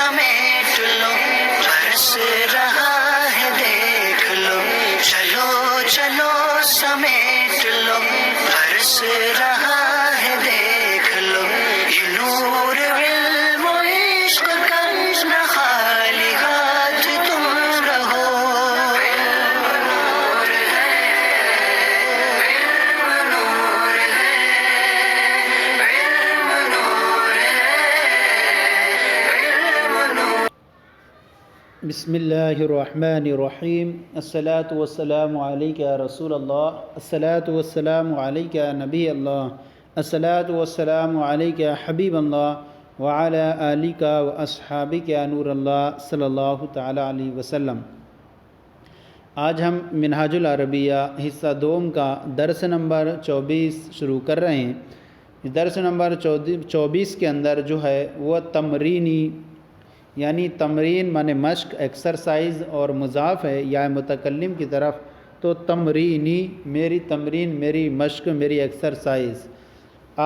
سمیٹ لو، برس رہا ہے دیکھ لو، چلو چلو سمیٹ لو، برس رہا ہے دیکھ لو، یہ نور علم و عشق کا نہ خالی ہاتھ تم رہو۔ علم نور ہے، علم نور ہے، علم نور ہے، علم نور۔ بسم اللہ الرحمن الرحیم، الصلاۃ والسلام علیک یا رسول اللہ، الصلاۃ والسلام علیک یا نبی اللہ، الصلاۃ والسلام علیک یا حبیب اللہ وعلی آلک و اصحابک یا نور اللہ صلی اللہ تعالی علیہ وسلم۔ آج ہم منہاج العربیہ حصہ دوم کا درس نمبر 24 شروع کر رہے ہیں۔ درس نمبر 24 کے اندر جو ہے وہ تمرینی یعنی تمرین معنی مشق، ایکسرسائز اور مضاف ہے یا متکلم کی طرف، تو تمرینی میری تمرین، میری مشق، میری ایکسرسائز۔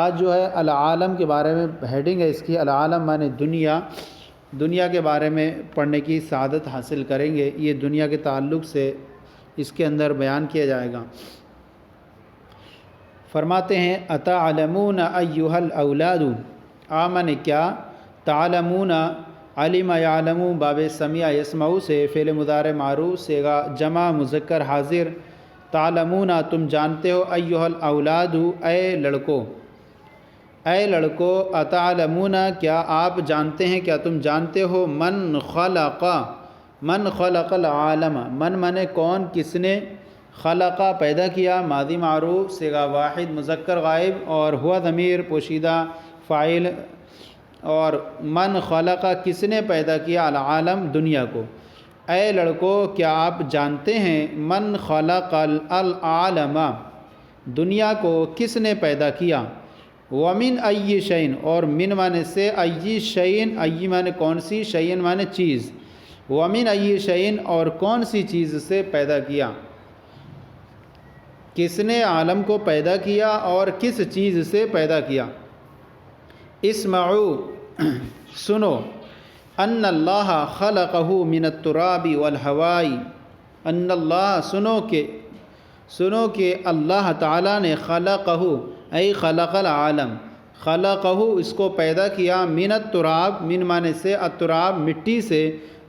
آج جو ہے العالم کے بارے میں ہیڈنگ ہے اس کی، العالم معنی دنیا، دنیا کے بارے میں پڑھنے کی سعادت حاصل کریں گے۔ یہ دنیا کے تعلق سے اس کے اندر بیان کیا جائے گا۔ فرماتے ہیں اتعلمون ایھا الاولاد، آمن کیا، تعلمون علم یعلم باب سمع یسمع سے فعل مضارع معروف صیغہ جمع مذکر حاضر، تعلمون تم جانتے ہو، ایھا الاولاد اے لڑکو، اے لڑکو، اتعلمون کیا آپ جانتے ہیں، کیا تم جانتے ہو، من خلق العالم، من منے کون، کس نے، خلقہ پیدا کیا ماضی معروف صیغہ واحد مذکر غائب اور ہوا ضمیر پوشیدہ فاعل، اور من خلق کس نے پیدا کیا، العالم دنیا کو۔ اے لڑکو کیا آپ جانتے ہیں، من خلق العالم دنیا کو کس نے پیدا کیا، ومن ای شیء اور من معنی سے، ای شیء ای معنی کون سی، شیء معنی چیز، ومن ای شیء اور کون سی چیز سے پیدا کیا، کس نے عالم کو پیدا کیا اور کس چیز سے پیدا کیا۔ اسمعوا سنو، ان اللہ خلقہ من التراب والہواء، ان اللہ سنو کہ اللہ تعالیٰ نے خلقہ ای خلق العالم، خلقہ اس کو پیدا کیا، من التراب من معنی سے التراب مٹی سے،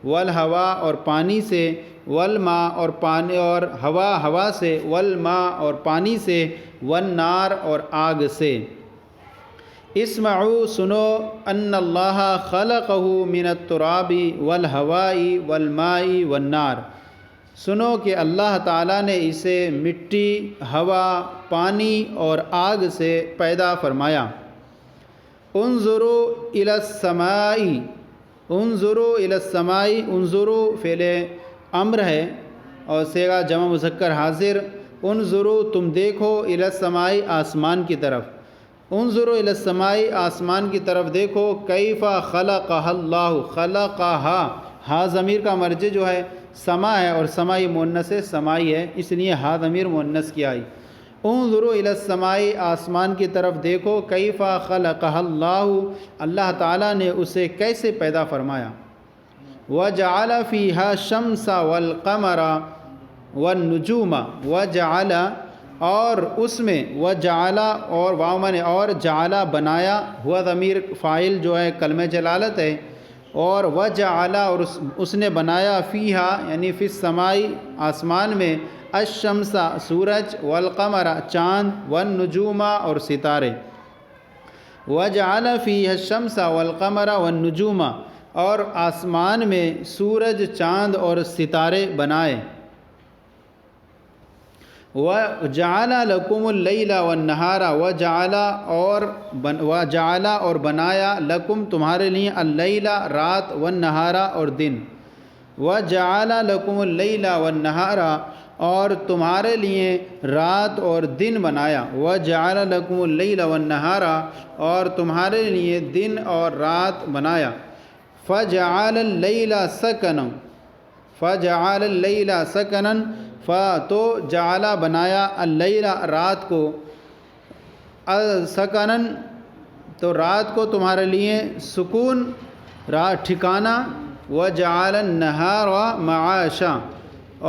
والہواء اور پانی سے، والماء اور پانی اور ہوا سے، والماء اور پانی سے، والنار اور آگ سے۔ اسمعوا سنو، ان اللہ خلقہ من التراب والہواء والماء والنار، سنو کہ اللہ تعالیٰ نے اسے مٹی، ہوا، پانی اور آگ سے پیدا فرمایا۔ انظروا الی السماء، انظروا الی السماء، انظروا فعل امر ہے اور صیغہ جمع مذکر حاضر، انظروا تم دیکھو، الی السماء آسمان کی طرف، انظروا الی السماء آسمان کی طرف دیکھو، کیف خلقها اللہ، خلقها ہا ضمیر کا مرجع جو ہے سما ہے اور سمائی مؤنث ہے، سمائی ہے، اس لیے ہا ضمیر مؤنث کی آئی۔ انظروا الی السماء آسمان کی طرف دیکھو، کیف خلقها اللہ، اللہ تعالیٰ نے اسے کیسے پیدا فرمایا۔ وجعل فیہا الشمس والقمر والنجوم، وجعل اور اس میں، وجعل اور واو معنی اور، جعل بنایا، ہوا ضمیر فاعل جو ہے کلمہ جلالت ہے، اور وجعل اور اس نے بنایا، فیہا یعنی فی السماء آسمان میں، الشمس سورج، والقمر چاند، والنجوم اور ستارے، وجعل فیہا الشمس والقمر والنجوم اور آسمان میں سورج، چاند اور ستارے بنائے۔ وَجَعَلَ لَكُمُ اللَّيْلَ وَالنَّهَارَ وَجَعَلَ اور بنایا، لکم تمہارے لیے، اللیل رات، والنہار اور دن، وَجَعَلَ لَكُمُ اللَّيْلَ وَالنَّهَارَ اور تمہارے لیے رات اور دن بنایا، وَجَعَلَ لَكُمُ اللَّيْلَ وَالنَّهَارَ اور تمہارے لیے دن اور رات بنایا، فَجَعَلَ اللَّيْلَ سَكَنًا، فَجَعَلَ اللَّيْلَ سَكَنًا تو جعلا بنایا، اللیل رات کو، سکنن تو رات کو تمہارے لیے سکون رات ٹھکانہ، وجعل النہار معاشا،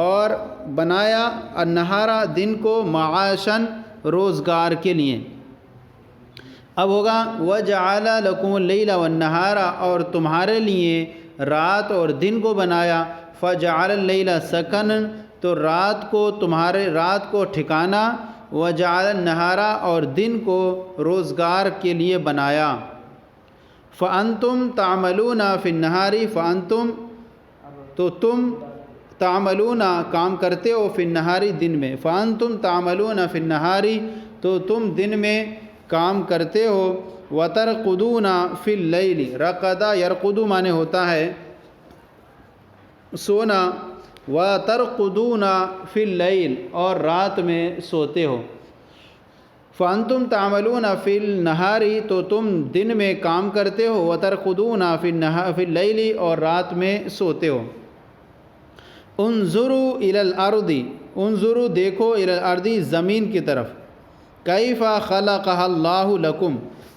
اور بنایا النہارا دن کو، معاشاً روزگار کے لیے۔ اب ہوگا وجعل لکم اللیل والنہار، اور تمہارے لیے رات اور دن کو بنایا، فجعل اللیل سکنا، تو رات کو ٹھکانہ، وجعل النہار، اور دن کو روزگار کے لیے بنایا۔ فانتم تعملون فی النہار، فانتم، تو تم، تعملون کام کرتے ہو، فی النہار دن میں، فانتم تعملون فی النہار، تو تم دن میں کام کرتے ہو، وترقدون فی اللیل، رقد یرقد معنی ہوتا ہے سونا، وترقدون فی اللیل، اور رات میں سوتے ہو۔ فانتم تعملون فی النہار، تو تم دن میں کام کرتے ہو، وترقدون فی اللیل، اور رات میں سوتے ہو۔ انظروا الی الارض، انظروا دیکھو، الی الارض زمین کی طرف، کیف خلقها اللہ لکم،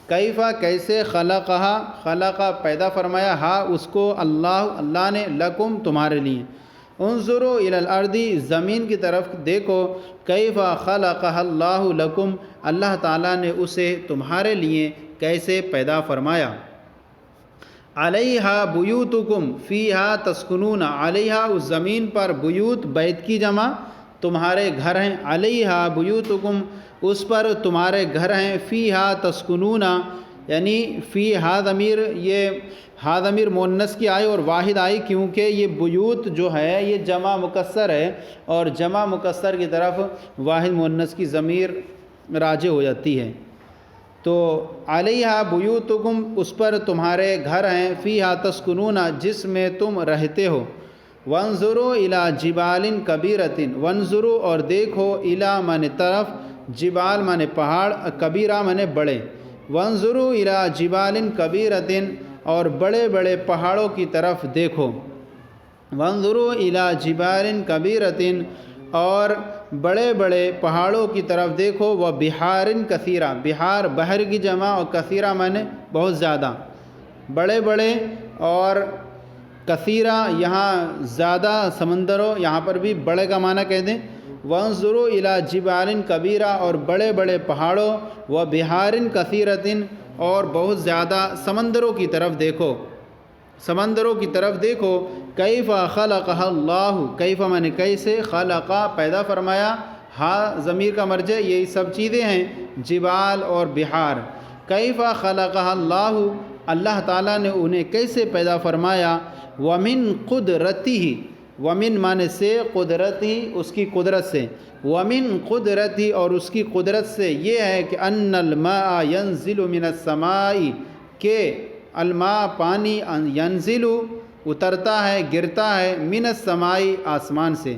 کیف کیسے، خلقہ پیدا فرمایا، اس کو، اللہ نے، لکم تمہارے لیے۔ انظروا الی الارض زمین کی طرف دیکھو، کیف خلقها اللہ لکم، اللہ تعالیٰ نے اسے تمہارے لیے کیسے پیدا فرمایا۔ علیہا بیوتکم فیہا تسکنون، علیہا اس زمین پر، بیوت بیت کی جمع، تمہارے گھر ہیں، علیہا بیوتکم اس پر تمہارے گھر ہیں، فیہا تسکنون، یعنی فی ہا ضمیر، یہ ہا ضمیر مؤنث کی آئی اور واحد آئی، کیونکہ یہ بیوت جو ہے یہ جمع مکسر ہے، اور جمع مکسر کی طرف واحد مؤنث کی ضمیر راجع ہو جاتی ہے۔ تو علیہا بیوتکم اس پر تمہارے گھر ہیں، فیہا تسکنون جس میں تم رہتے ہو۔ وانظروا الی جبال کبیرۃ، وانظروا اور دیکھو، الی معنی طرف، جبال معنی پہاڑ، کبیرہ معنی بڑے، وانظروا الی جبال کبیرۃ، اور بڑے بڑے پہاڑوں کی طرف دیکھو، وانظروا الی جبال کبیرۃ، اور بڑے بڑے پہاڑوں کی طرف دیکھو، وبحار کثیرہ، بحار بحر کی جمع، اور کثیرہ معنی بہت زیادہ، بڑے بڑے، اور کثیرہ یہاں زیادہ سمندروں، یہاں پر بھی بڑے کا معنی کہہ دیں۔ وانظروا الی جبال کبیرہ، اور بڑے بڑے پہاڑوں، وبحار کثیرۃ، اور بہت زیادہ سمندروں کی طرف دیکھو، سمندروں کی طرف دیکھو، کیف خلقها اللہ، کیف معنی کیسے، خلقہ پیدا فرمایا، ضمیر کا مرجع یہی سب چیزیں ہیں، جبال اور بحار، کیف خلقها اللہ، اللہ تعالیٰ نے انہیں کیسے پیدا فرمایا، ومن قدرتہ، ومن معنی سے، قدرتہ اس کی قدرت سے، ومن قدرتہ اور اس کی قدرت سے، یہ ہے کہ ان الماء ينزل من السماء، کہ الماء پانی، ینزل اترتا ہے، گرتا ہے، من السماء آسمان سے،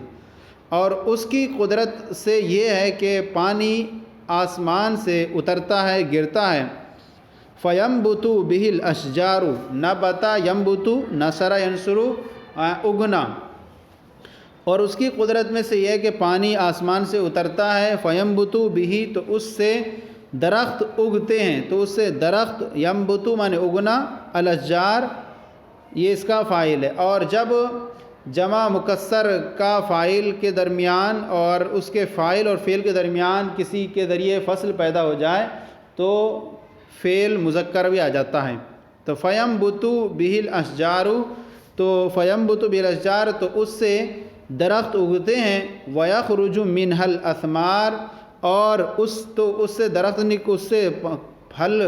اور اس کی قدرت سے یہ ہے کہ پانی آسمان سے اترتا ہے، گرتا ہے۔ فَيَنْبُتُ بِهِ الْأَشْجَارُ، نَبَتَ يَنْبُتُ، نَصَرَ يَنْصُرُ، اگنا، اور اس کی قدرت میں سے یہ ہے کہ پانی آسمان سے اترتا ہے، فَيَنْبُتُ بِهِ، تو اس سے درخت اگتے ہیں، تو اس سے درخت، يَنْبُتُ معنی اگنا، الاشجار یہ اس کا فاعل ہے، اور جب جمع مکسر کا فاعل کے درمیان اور اس کے فاعل اور فعل کے درمیان کسی کے ذریعے فصل پیدا ہو جائے تو فعل مذکر بھی آ جاتا ہے۔ تو فَيَنْبُتُ بِهِ الْأَشْجَارُ، تو فَيَنْبُتُ بِهِ الْأَشْجَارُ، تو اس سے درخت اگتے ہیں، وَيَخْرُجُ مِنْهَا الْأَثْمَارُ، اور اس سے درخت اس سے پھل،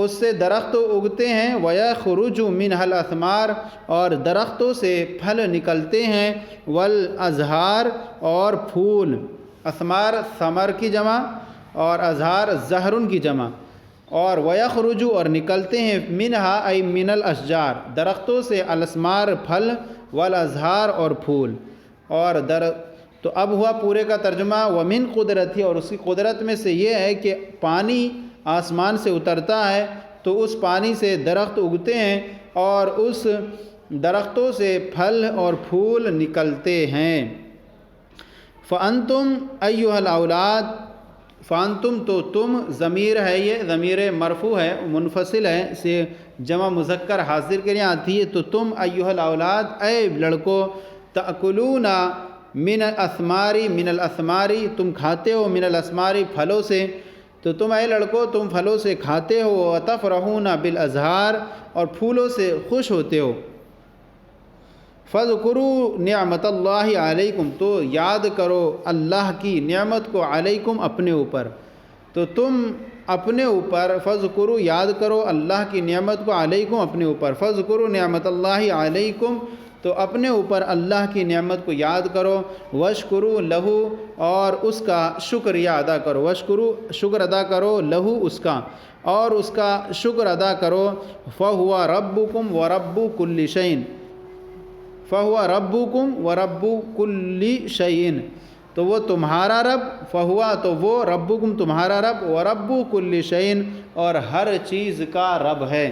اس سے درخت اگتے ہیں، وَيَخْرُجُ مِنْهَا الْأَثْمَارُ، اور درختوں سے پھل نکلتے ہیں، وَالْأَزْهَارُ اور پھول، اثمار ثمر کی جمع، اور ازہار زہرن کی جمع، اور وَيَخْرُجُ اور نکلتے ہیں، مِنْهَا ای من الاشجار درختوں سے، الاسمار پھل، والازہار اور پھول، اور تو اب ہوا پورے کا ترجمہ، ومن قدرت، اور اس کی قدرت میں سے یہ ہے کہ پانی آسمان سے اترتا ہے تو اس پانی سے درخت اگتے ہیں اور اس درختوں سے پھل اور پھول نکلتے ہیں۔ فَأَنْتُمْ أَيُّهَا الْأَوْلَادُ فانتم تو تم ضمیر ہے، یہ ضمیر مرفوع ہے، منفصل ہے، سے جمع مذکر حاضر کے لیے آتی ہے. تو تم ایھا الاولاد، اے لڑکو، تأکلون من الاسماری تم کھاتے ہو، من الاسماری پھلوں سے. تو تم اے لڑکو تم پھلوں سے کھاتے ہو، وتفرحون بالازہار اور پھولوں سے خوش ہوتے ہو. فاذکروا نعمت اللہ علیکم تو یاد کرو اللہ کی نعمت کو، علیکم اپنے اوپر. تو تم اپنے اوپر، فاذکروا یاد کرو اللہ کی نعمت کو، علیکم اپنے اوپر. فاذکروا نعمت اللہ علیکم تو اپنے اوپر اللہ کی نعمت کو یاد کرو. واشکروا لہ اور اس کا شکریہ ادا کرو. واشکروا شکر ادا کرو، لہ اس کا، اور اس کا شکر ادا کرو. فہو ربکم ورب کل شیء، فہو ربکم ورب کل شیء تو وہ تمہارا رب، فہوا تو وہ، ربکم تمہارا رب، ورب کل شیء اور ہر چیز کا رب ہے.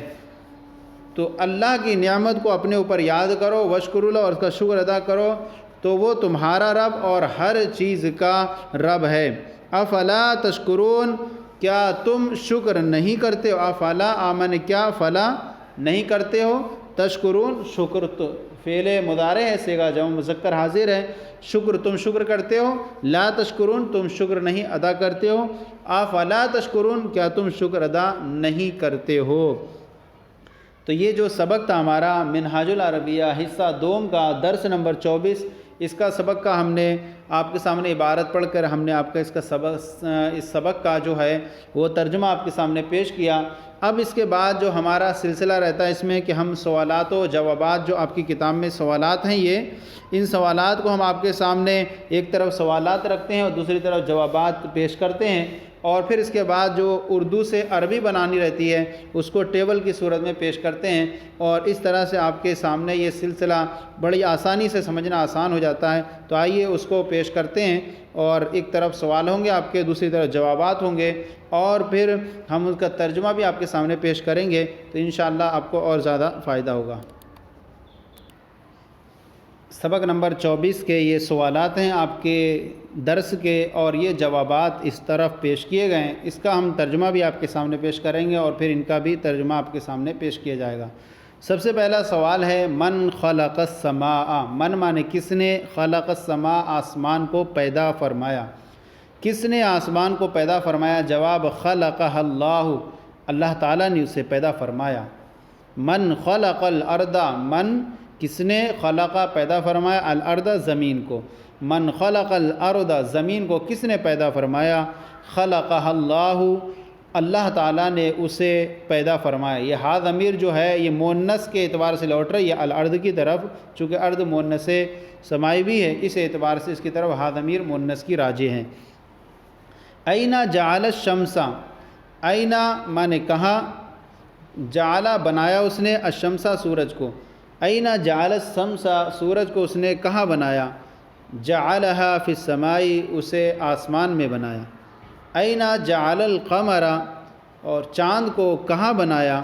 تو اللہ کی نعمت کو اپنے اوپر یاد کرو، واشکروا لہ اور اس کا شکر ادا کرو، تو وہ تمہارا رب اور ہر چیز کا رب ہے. افلا تشکرون کیا تم شکر نہیں کرتے ہو؟ افلا آمن کیا فلا نہیں کرتے ہو، تشکرون شکر تو فعل مضارع ہے، صیغہ جمع مذکر حاضر ہے. شکر تم شکر کرتے ہو، لا تشکرون تم شکر نہیں ادا کرتے ہو. افلا تشکرون کیا تم شکر ادا نہیں کرتے ہو. تو یہ جو سبق تھا ہمارا منہاج العربیہ حصہ دوم کا درس نمبر 24، اس کا سبق کا ہم نے آپ کے سامنے عبارت پڑھ کر ہم نے آپ کا اس سبق کا جو ہے وہ ترجمہ آپ کے سامنے پیش کیا. اب اس کے بعد جو ہمارا سلسلہ رہتا ہے اس میں کہ ہم سوالات و جوابات، جو آپ کی کتاب میں سوالات ہیں، ان سوالات کو ہم آپ کے سامنے ایک طرف سوالات رکھتے ہیں اور دوسری طرف جوابات پیش کرتے ہیں، اور پھر اس کے بعد جو اردو سے عربی بنانی رہتی ہے اس کو ٹیبل کی صورت میں پیش کرتے ہیں، اور اس طرح سے آپ کے سامنے یہ سلسلہ بڑی آسانی سے سمجھنا آسان ہو جاتا ہے. تو آئیے اس کو پیش کرتے ہیں، اور ایک طرف سوال ہوں گے آپ کے، دوسری طرف جوابات ہوں گے، اور پھر ہم اس کا ترجمہ بھی آپ کے سامنے پیش کریں گے، تو انشاءاللہ آپ کو اور زیادہ فائدہ ہوگا. سبق نمبر 24 کے یہ سوالات ہیں آپ کے درس کے، اور یہ جوابات اس طرف پیش کیے گئے ہیں. اس کا ہم ترجمہ بھی آپ کے سامنے پیش کریں گے، اور پھر ان کا بھی ترجمہ آپ کے سامنے پیش کیا جائے گا. سب سے پہلا سوال ہے من خلق السماء، من مانے کس نے، خلق السماء آسمان کو پیدا فرمایا، کس نے آسمان کو پیدا فرمایا؟ جواب خلقہ اللہ، اللہ تعالیٰ نے اسے پیدا فرمایا. من خلق الارض، من کس نے، خلقہ پیدا فرمایا، الارض زمین کو. من خلق الارض زمین کو کس نے پیدا فرمایا؟ خلقہ اللہ، اللہ تعالیٰ نے اسے پیدا فرمایا. یہ ہا ضمیر جو ہے یہ مؤنث کے اعتبار سے لوٹ رہی ہے الارض کی طرف، چونکہ ارض مؤنث سمائی بھی ہے، اس اعتبار سے اس کی طرف ہا ضمیر مؤنث کی راجع ہیں. این جعل الشمس، این مانے کہاں، جعل بنایا اس نے، الشمس سورج کو. این جعل الشمس سورج کو اس نے کہاں بنایا؟ جعلہا فی السماء اسے آسمان میں بنایا. این جعل القمر اور چاند کو کہاں بنایا؟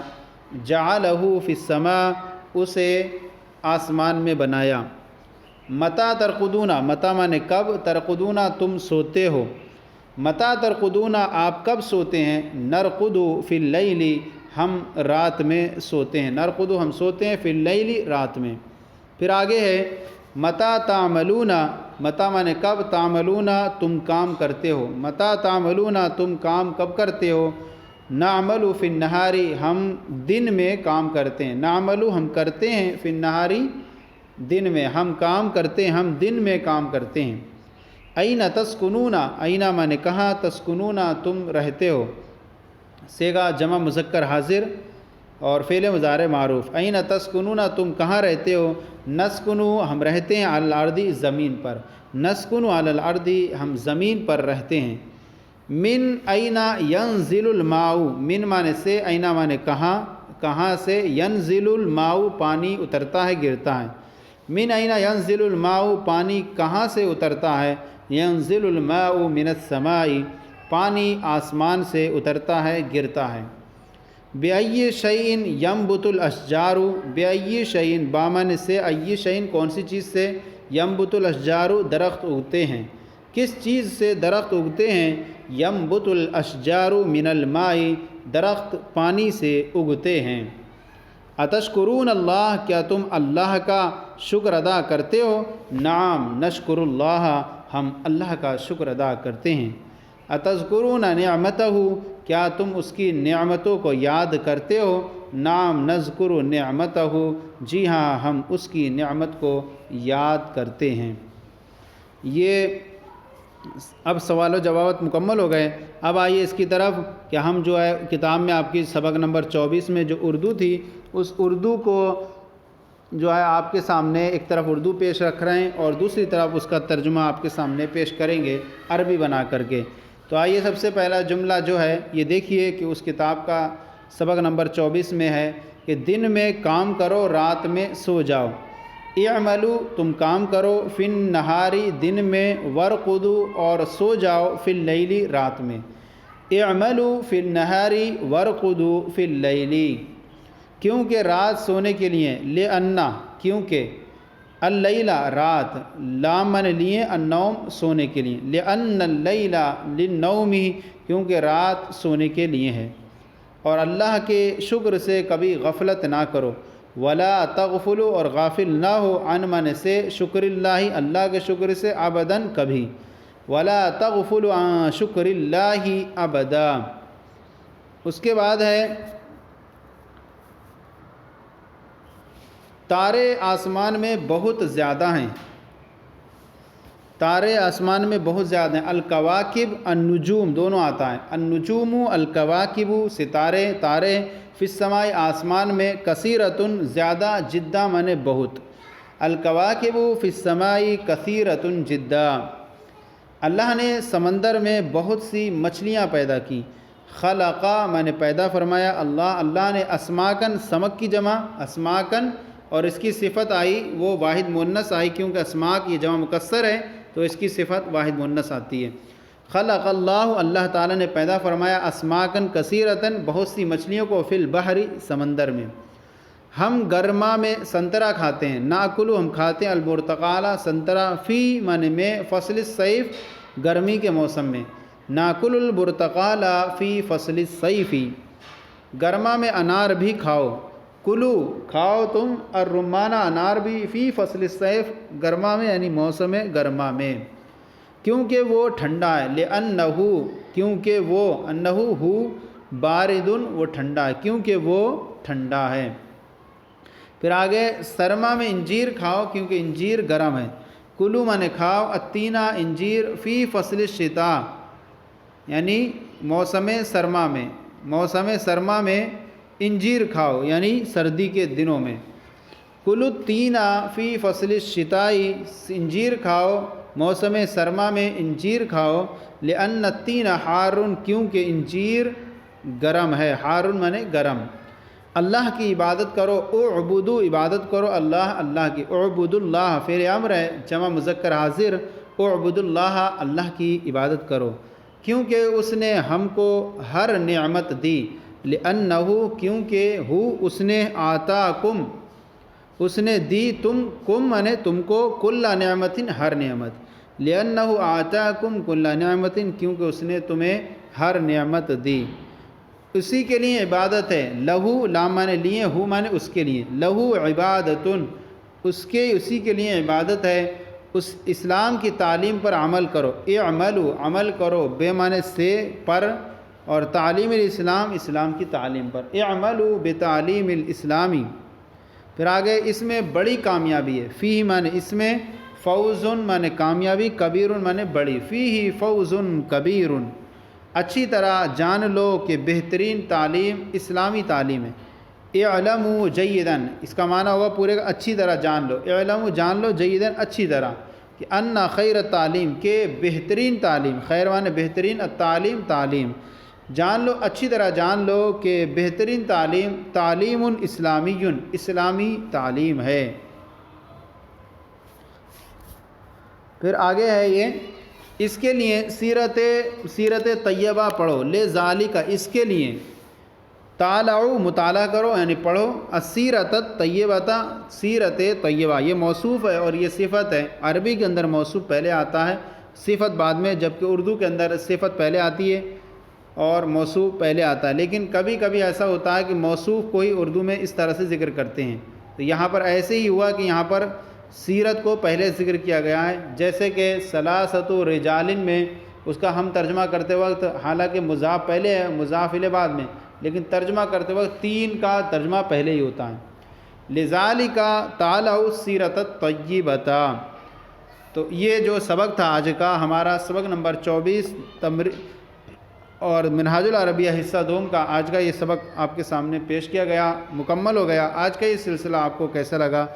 جعلہ فی السماء اسے آسمان میں بنایا. متی ترقدون، متی مانے کب، ترقدون تم سوتے ہو. متی ترقدون آپ کب سوتے ہیں؟ نرقد فی اللیل ہم رات میں سوتے ہیں، نرقد ہم سوتے ہیں، فی اللیل رات میں. پھر آگے ہے متی تعملون، متی مانے کب، تعملون تم کام کرتے ہو. متی تعملون تم کام کب کرتے ہو؟ نعمل فی النہار ہم دن میں کام کرتے ہیں. نعمل ہم کرتے ہیں، فی النہار دن میں، ہم کام کرتے ہیں، ہم دن میں کام کرتے ہیں. این تسکنون، این مانے کہاں، تسکنون تم رہتے ہو، صیغہ جمع مذکر حاضر اور فعل مضارع معروف. این تسکنون تم کہاں رہتے ہو؟ نسکنو ہم رہتے ہیں، علی الارض زمین پر. نسکنو علی الارض ہم زمین پر رہتے ہیں. من این ینزل الماء، من مانے سے، این مانے کہاں، کہاں سے، ینزل الماء پانی اترتا ہے، گرتا ہے. من این ینزل الماء پانی کہاں سے اترتا ہے؟ ینزل الماء من السماء پانی آسمان سے اترتا ہے، گرتا ہے. بأی شیء ینبت الاشجار، بأی شیء بامن سے، ای شیء کون سی چیز سے، ینبت الاشجار درخت اگتے ہیں، کس چیز سے درخت اگتے ہیں؟ ینبت الاشجار من الماء، درخت پانی سے اگتے ہیں۔ اتشکرون اللہ، کیا تم اللہ کا شکر ادا کرتے ہو؟ نعم نشکر اللہ، ہم اللہ کا شکر ادا کرتے ہیں۔ اتذکرون نعمتہ، کیا تم اس کی نعمتوں کو یاد کرتے ہو؟ نعم نذکر نعمتہ، جی ہاں ہم اس کی نعمت کو یاد کرتے ہیں۔ یہ اب سوال و جوابات مکمل ہو گئے۔ اب آئیے اس کی طرف کہ ہم جو ہے کتاب میں آپ کی سبق نمبر 24 میں جو اردو تھی، اس اردو کو جو ہے آپ کے سامنے ایک طرف اردو پیش رکھ رہے ہیں اور دوسری طرف اس کا ترجمہ آپ کے سامنے پیش کریں گے عربی بنا کر کے۔ تو آئیے سب سے پہلا جملہ جو ہے یہ دیکھیے کہ اس کتاب کا سبق نمبر 24 میں ہے کہ دن میں کام کرو، رات میں سو جاؤ۔ اعملو، تم کام کرو، فی النہاری، دن میں، ورقدو، اور سو جاؤ، فی اللیلی، رات میں۔ اعملو فی النہاری ورقدو فی اللیلی، کیونکہ رات سونے کے لیے، لأنہ، کیونکہ، اللیلہ، رات، لامن لیے، النوم، سونے کے لیے، لأن اللیلہ للنوم، کیونکہ رات سونے کے لیے ہے۔ اور اللہ کے شکر سے کبھی غفلت نہ کرو، ولا تغفلوا، اور غافل نہ ہو، عن من سے، شکر اللہ، اللہ کے شکر سے، ابداً، کبھی، ولا تغفلوا عن شکر اللہ ابدا۔ اس کے بعد ہے تارے آسمان میں بہت زیادہ ہیں، تارے آسمان میں بہت زیادہ ہیں۔ الکواکب، النجوم، دونوں آتا ہے، النجوم، الکواکب، ستارے، تارے، فی السماء، آسمان میں، کثیرتن، زیادہ، جدہ مانے بہت، الکواکب فی السماء کثیرتن جدہ۔ اللہ نے سمندر میں بہت سی مچھلیاں پیدا کی، خلقا مانے پیدا فرمایا، اللہ نے، اسماکن، سمک کی جمع، اسماکن، اور اس کی صفت آئی وہ واحد مؤنث آئی کیونکہ اسماک یہ جمع مکسر ہے تو اس کی صفت واحد مؤنث آتی ہے۔ خلق اللہ، اللہ تعالیٰ نے پیدا فرمایا، اسماکن کثیرتن، بہت سی مچھلیوں کو، فی البحر، سمندر میں۔ ہم گرما میں سنترا کھاتے ہیں، ناکلو، ہم کھاتے ہیں، البرتقالہ، سنترا، فی معنی میں، فصل الصیف، گرمی کے موسم میں، ناکل البرتقالہ فی فصل الصیف، گرما میں انار بھی کھاؤ، کلو، کھاؤ تم، الرمانہ، انار بھی، فی فصل الصیف، گرما میں یعنی موسم گرما میں، کیونکہ وہ ٹھنڈا ہے، لأنہ، کیونکہ وہ، انہ، ہو، باردن، وہ ٹھنڈا ہے، کیونکہ وہ ٹھنڈا ہے۔ پھر آگے، سرما میں انجیر کھاؤ کیونکہ انجیر گرم ہے، کلو مانے کھاؤ، التینہ، انجیر، فی فصل الشتاء، یعنی موسم سرما میں، موسم سرما میں انجیر کھاؤ یعنی سردی کے دنوں میں، کلو التینہ فی فصل الشتاء، انجیر کھاؤ موسم سرما میں، انجیر کھاؤ، لأن التین حار، کیونکہ انجیر گرم ہے، حار مانے گرم۔ اللہ کی عبادت کرو، اعبدو، عبادت کرو اللہ کی، اعبد اللہ، فعل امر ہے، جمع مذکر حاضر، اعبد اللہ، اللہ کی عبادت کرو، کیونکہ اس نے ہم کو ہر نعمت دی، لأنہ، کیونکہ ہو، اس نے، آتاکم، اس نے دی تم، کم مانے تم کو، کل نعمت، ہر نعمت، لأنہ آتاکم کل نعمت، کیونکہ اس نے تمہیں ہر نعمت دی، اسی کے لیے عبادت ہے، لہو، لام مانے لیے، ہو مانے اس کے لیے، لہو عبادتن، اسی کے لیے عبادت ہے، اس اسلام کی تعلیم پر عمل کرو، اعملو، عمل کرو، بے مانے سے، پر، اور تعلیم الاسلام، اسلام کی تعلیم پر، اعملو بتعلیم الاسلامی۔ پھر آگے اس میں بڑی کامیابی ہے، فی مانے اس میں، فوزن مانے کامیابی، کبیر مانے بڑی، فیہ فوزن کبیر، اچھی طرح جان لو کہ بہترین تعلیم اسلامی تعلیم ہے، اعلموا جیداً، اس کا معنی ہوگا پورے کا اچھی طرح جان لو، اعلموا جان لو، جیداً اچھی طرح، کہ ان خیر تعلیم، کہ بہترین تعلیم، خیر مانے بہترین، التعلیم تعلیم، جان لو، اچھی طرح جان لو کہ بہترین تعلیم، تعلیم اسلامی، اسلامی تعلیم ہے۔ پھر آگے ہے یہ، اس کے لیے سیرت طیبہ پڑھو، لے ذالک، اس کے لیے، تالعو، مطالعہ کرو یعنی پڑھو، السیرت الطیبہ، سیرت طیبہ، یہ موصوف ہے اور یہ صفت ہے، عربی کے اندر موصوف پہلے آتا ہے، صفت بعد میں، جبکہ اردو کے اندر صفت پہلے آتی ہے اور موصوف پہلے آتا ہے، لیکن کبھی کبھی ایسا ہوتا ہے کہ موصوف کو ہی اردو میں اس طرح سے ذکر کرتے ہیں۔ تو یہاں پر ایسے ہی ہوا کہ یہاں پر سیرت کو پہلے ذکر کیا گیا ہے، جیسے کہ ثلاثۃ رجال میں اس کا ہم ترجمہ کرتے وقت حالانکہ مضاف پہلے ہے، مضاف الیہ بعد میں، لیکن ترجمہ کرتے وقت 3 کا ترجمہ پہلے ہی ہوتا ہے۔ لذالک تعالوا السیرۃ الطیبۃ۔ تو یہ جو سبق تھا آج کا ہمارا سبق نمبر 24 اور منہاج العربیہ حصہ دوم کا آج کا یہ سبق آپ کے سامنے پیش کیا گیا، مکمل ہو گیا۔ آج کا یہ سلسلہ آپ کو کیسا لگا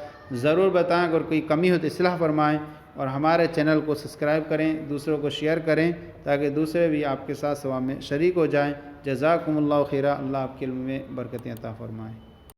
ضرور بتائیں، اگر کوئی کمی ہو تو اصلاح فرمائیں، اور ہمارے چینل کو سبسکرائب کریں، دوسروں کو شیئر کریں تاکہ دوسرے بھی آپ کے ساتھ ثواب میں شریک ہو جائیں۔ جزاکم اللہ خیرہ، اللہ آپ کے علم میں برکتیں عطا فرمائیں۔